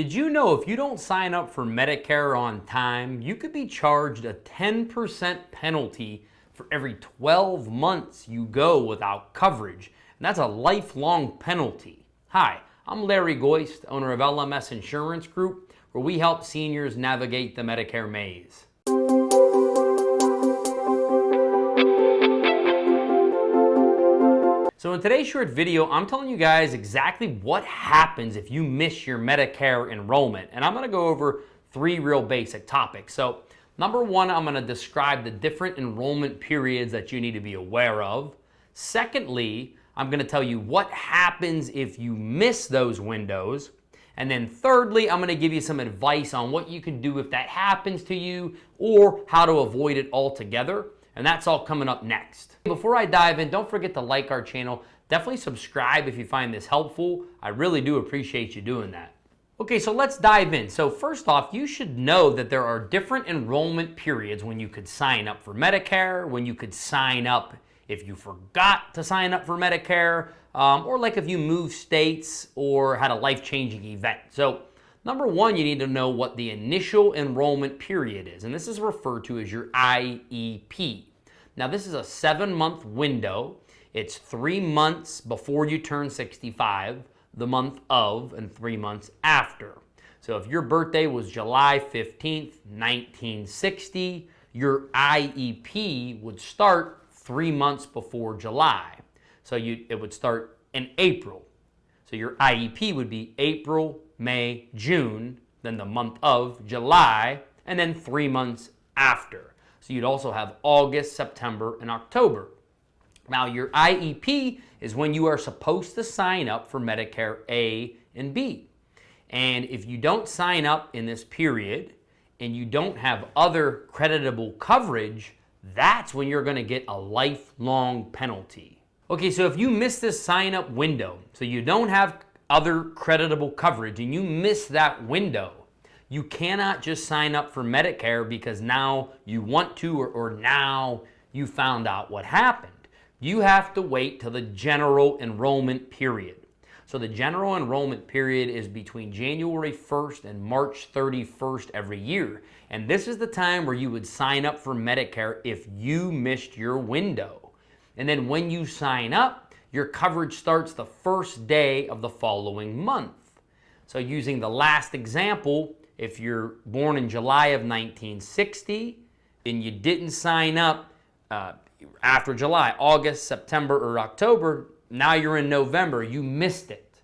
Did you know if you don't sign up for Medicare on time, you could be charged a 10% penalty for every 12 months you go without coverage? And that's a lifelong penalty. Hi, I'm Larry Goist, owner of LMS Insurance Group, where we help seniors navigate the Medicare Maze. So in today's short video, I'm telling you guys exactly what happens if you miss your Medicare enrollment. And I'm going to go over three real basic topics. So number one, I'm going to describe the different enrollment periods that you need to be aware of. Secondly, I'm going to tell you what happens if you miss those windows. And then thirdly, I'm going to give you some advice on what you can do if that happens to you or how to avoid it altogether. And that's all coming up next. Before I dive in, don't forget to like our channel. Definitely subscribe if you find this helpful. I really do appreciate you doing that. Okay, so let's dive in. So first off, you should know that there are different enrollment periods when you could sign up for Medicare, when you could sign up if you forgot to sign up for Medicare, or like if you moved states or had a life-changing event. So number one, you need to know what the initial enrollment period is, and this is referred to as your IEP. Now, this is a 7-month window. It's 3 months before you turn 65, the month of, and 3 months after. So if your birthday was July 15th, 1960, your IEP would start 3 months before July. So it would start in April. So your IEP would be April, May, June, then the month of July, and then 3 months after. So you'd also have August, September, and October. Now your IEP is when you are supposed to sign up for Medicare A and B. And if you don't sign up in this period and you don't have other creditable coverage, that's when you're going to get a lifelong penalty. Okay, so if you miss this sign up window, so you don't have other creditable coverage and you miss that window, you cannot just sign up for Medicare because now you want to or now you found out what happened. You have to wait till the general enrollment period. So the general enrollment period is between January 1st and March 31st every year. And this is the time where you would sign up for Medicare if you missed your window. And then when you sign up, your coverage starts the first day of the following month. So using the last example, if you're born in July of 1960 and you didn't sign up after July, August, September, or October, now you're in November, you missed it.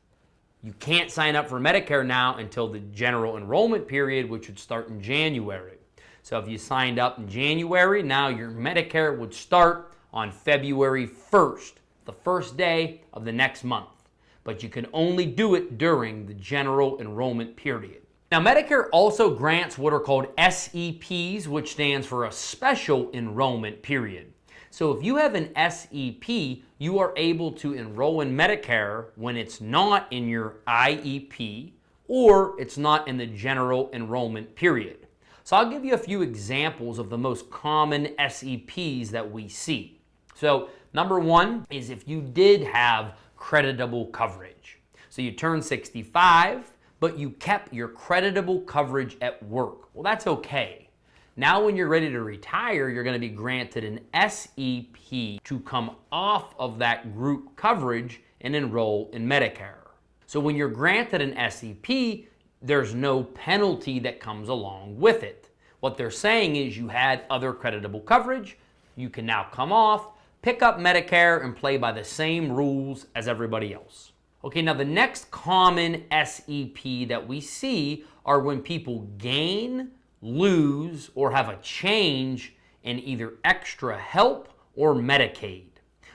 You can't sign up for Medicare now until the general enrollment period, which would start in January. So if you signed up in January, now your Medicare would start on February 1st, the first day of the next month. But you can only do it during the general enrollment period. Now, Medicare also grants what are called SEPs, which stands for a Special Enrollment Period. So if you have an SEP, you are able to enroll in Medicare when it's not in your IEP or it's not in the General Enrollment Period. So I'll give you a few examples of the most common SEPs that we see. So number one is if you did have creditable coverage. So you turn 65, but you kept your creditable coverage at work. Well, that's okay. Now when you're ready to retire, you're going to be granted an SEP to come off of that group coverage and enroll in Medicare. So when you're granted an SEP, there's no penalty that comes along with it. What they're saying is you had other creditable coverage, you can now come off, pick up Medicare, and play by the same rules as everybody else. Okay, now the next common SEP that we see are when people gain, lose, or have a change in either Extra Help or Medicaid.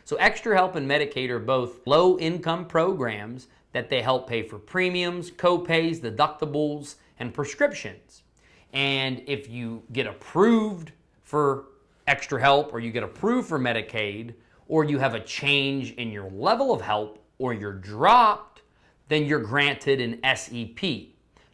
So Extra Help and Medicaid are both low-income programs that they help pay for premiums, co-pays, deductibles, and prescriptions. And if you get approved for Extra Help or you get approved for Medicaid or you have a change in your level of help or you're dropped, then you're granted an SEP.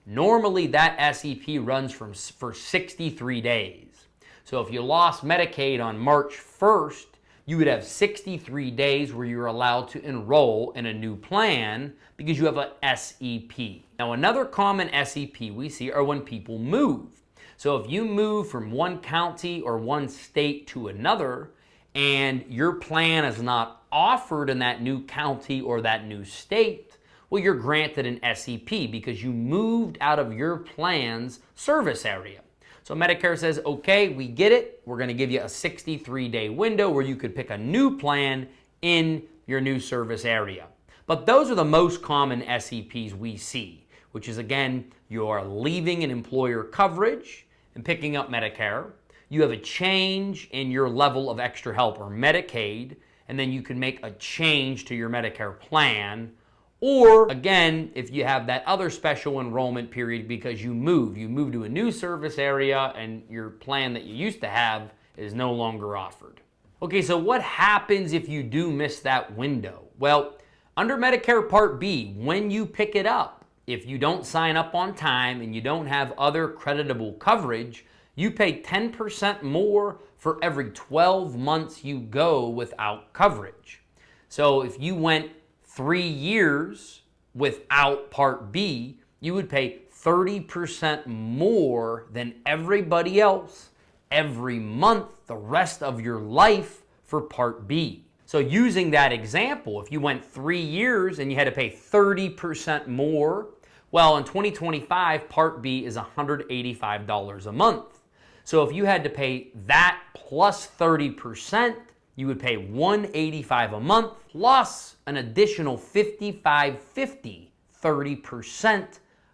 Normally that SEP runs for 63 days. So if you lost Medicaid on March 1st, you would have 63 days where you're allowed to enroll in a new plan because you have a SEP. Now, another common SEP we see are when people move. So if you move from one county or one state to another and your plan is not offered in that new county or that new state, well, you're granted an SEP because you moved out of your plan's service area. So Medicare says, okay, we get it. We're going to give you a 63-day window where you could pick a new plan in your new service area. But those are the most common SEPs we see, which is, again, you're leaving an employer coverage and picking up Medicare. You have a change in your level of extra help or Medicaid, and then you can make a change to your Medicare plan. Or, again, if you have that other special enrollment period because you moved to a new service area and your plan that you used to have is no longer offered. Okay, so what happens if you do miss that window? Well, under Medicare Part B, when you pick it up, if you don't sign up on time and you don't have other creditable coverage, you pay 10% more for every 12 months you go without coverage. So if you went 3 years without Part B, you would pay 30% more than everybody else every month the rest of your life for Part B. So using that example, if you went 3 years and you had to pay 30% more, well, in 2025, Part B is $185 a month. So if you had to pay that plus 30%, you would pay $185 a month plus an additional $55.50, 30%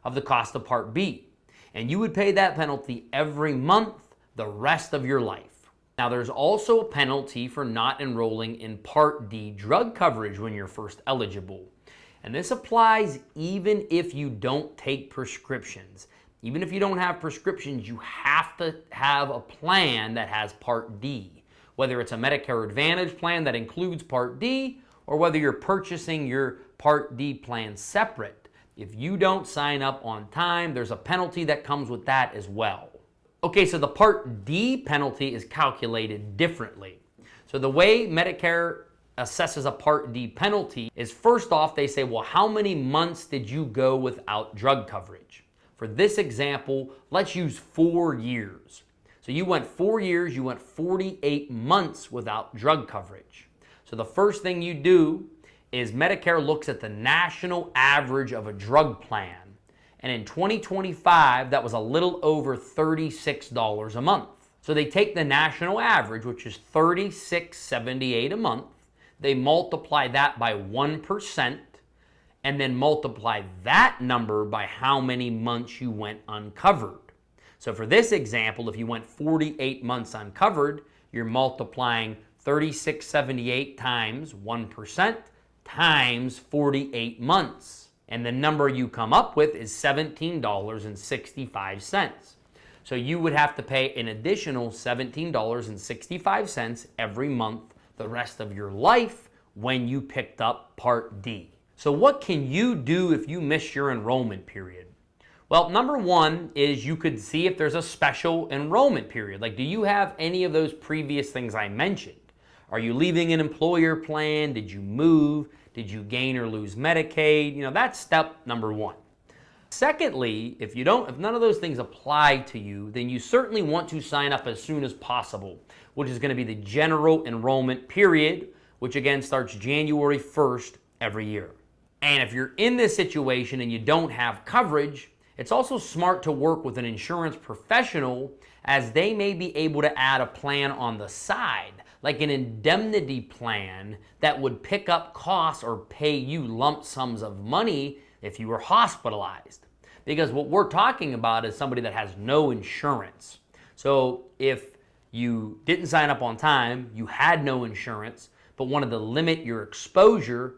of the cost of Part B. And you would pay that penalty every month the rest of your life. Now, there's also a penalty for not enrolling in Part D drug coverage when you're first eligible. And this applies even if you don't take prescriptions. Even if you don't have prescriptions, you have to have a plan that has Part D. Whether it's a Medicare Advantage plan that includes Part D, or whether you're purchasing your Part D plan separate. If you don't sign up on time, there's a penalty that comes with that as well. Okay, so the Part D penalty is calculated differently. So the way Medicare assesses a Part D penalty is, first off, they say, well, how many months did you go without drug coverage? For this example, let's use 4 years. So you went 4 years, you went 48 months without drug coverage. So the first thing you do is Medicare looks at the national average of a drug plan. And in 2025, that was a little over $36 a month. So they take the national average, which is $36.78 a month. They multiply that by 1%, and then multiply that number by how many months you went uncovered. So for this example, if you went 48 months uncovered, you're multiplying $36.78 times 1% times 48 months. And the number you come up with is $17.65. So you would have to pay an additional $17.65 every month the rest of your life when you picked up Part D. So what can you do if you miss your enrollment period? Well, number one is you could see if there's a special enrollment period. Like, do you have any of those previous things I mentioned? Are you leaving an employer plan? Did you move? Did you gain or lose Medicaid? That's step number one. Secondly, if none of those things apply to you, then you certainly want to sign up as soon as possible, which is going to be the General Enrollment Period, which again starts January 1st every year. And if you're in this situation and you don't have coverage, it's also smart to work with an insurance professional, as they may be able to add a plan on the side, like an indemnity plan that would pick up costs or pay you lump sums of money if you were hospitalized. Because what we're talking about is somebody that has no insurance. So if you didn't sign up on time, you had no insurance, but wanted to limit your exposure,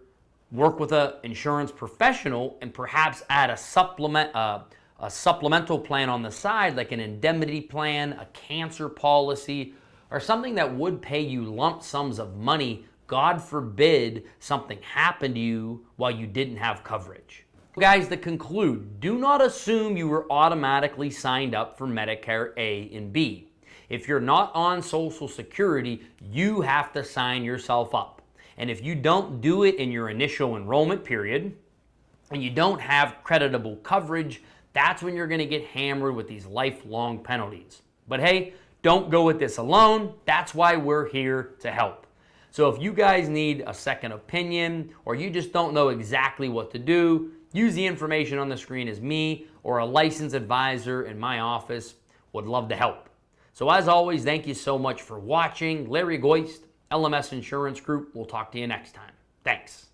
work with an insurance professional and perhaps add a supplemental plan on the side, like an indemnity plan, a cancer policy, or something that would pay you lump sums of money. God forbid something happened to you while you didn't have coverage. Guys, to conclude, do not assume you were automatically signed up for Medicare A and B. If you're not on Social Security, you have to sign yourself up. And if you don't do it in your initial enrollment period, and you don't have creditable coverage, that's when you're going to get hammered with these lifelong penalties. But hey, don't go with this alone. That's why we're here to help. So if you guys need a second opinion, or you just don't know exactly what to do, use the information on the screen as me or a licensed advisor in my office would love to help. So as always, thank you so much for watching. Larry Goist, LMS Insurance Group. We'll talk to you next time. Thanks.